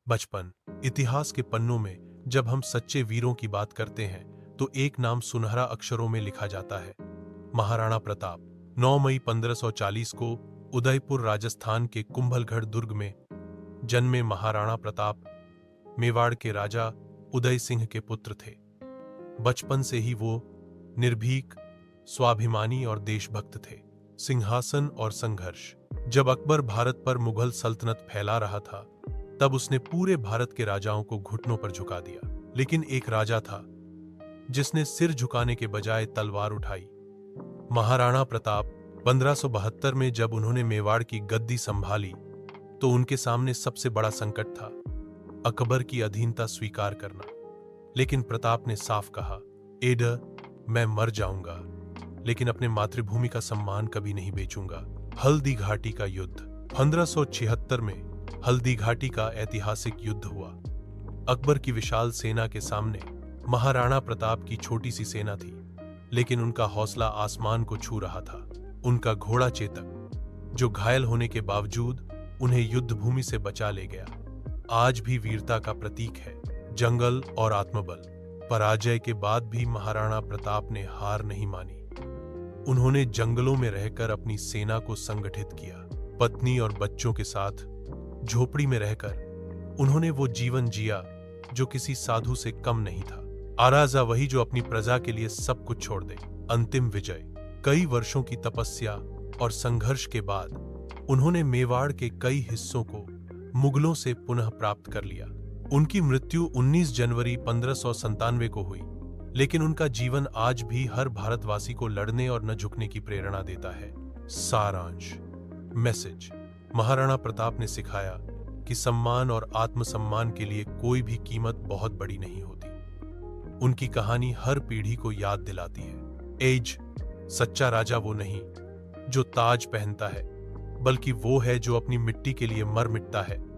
बचपन। इतिहास के पन्नों में जब हम सच्चे वीरों की बात करते हैं तो एक नाम सुनहरा अक्षरों में लिखा जाता है, महाराणा प्रताप। 9 मई 1540 को उदयपुर राजस्थान के कुंभलगढ़ दुर्ग में जन्मे महाराणा प्रताप मेवाड़ के राजा उदय सिंह के पुत्र थे। बचपन से ही वो निर्भीक, स्वाभिमानी और देशभक्त थे। सिंहासन और संघर्ष। जब अकबर भारत पर मुगल सल्तनत फैला रहा था तब उसने पूरे भारत के राजाओं को घुटनों पर झुका दिया। लेकिन एक राजा था जिसने सिर झुकाने के बजाय तलवार उठाई। महाराणा प्रताप। 1572 में जब उन्होंने मेवाड़ की गद्दी संभाली तो उनके सामने सबसे बड़ा संकट था अकबर की अधीनता स्वीकार करना। लेकिन प्रताप ने साफ कहा, एडर, मैं मर जाऊंगा लेकिन अपने मातृभूमि का सम्मान कभी नहीं बेचूंगा। हल्दी घाटी का युद्ध। 1576 में हल्दी घाटी का ऐतिहासिक युद्ध हुआ। अकबर की विशाल सेना के सामने महाराणा प्रताप की छोटी सी सेना थी, लेकिन उनका हौसला आसमान को छू रहा था। उनका घोड़ा चेतक, जो घायल होने के बावजूद उन्हें युद्ध भूमि से बचा ले गया, आज भी वीरता का प्रतीक है। जंगल और आत्मबल। पराजय के बाद भी महाराणा प्रताप ने हार नहीं मानी। उन्होंने जंगलों में रहकर अपनी सेना को संगठित किया। पत्नी और बच्चों के साथ झोपड़ी में रहकर उन्होंने वो जीवन जिया जो किसी साधु से कम नहीं था। आराजा वही जो अपनी प्रजा के लिए सब कुछ छोड़ दे। अंतिम विजय। कई वर्षों की तपस्या और संघर्ष के बाद उन्होंने मेवाड़ के कई हिस्सों को मुगलों से पुनः प्राप्त कर लिया। उनकी मृत्यु 19 जनवरी 1597 को हुई, लेकिन उनका जीवन आज भी हर भारतवासी को लड़ने और न झुकने की प्रेरणा देता है। सारांश। मैसेज। महाराणा प्रताप ने सिखाया कि सम्मान और आत्मसम्मान के लिए कोई भी कीमत बहुत बड़ी नहीं होती। उनकी कहानी हर पीढ़ी को याद दिलाती है, एज, सच्चा राजा वो नहीं जो ताज पहनता है, बल्कि वो है जो अपनी मिट्टी के लिए मर मिटता है।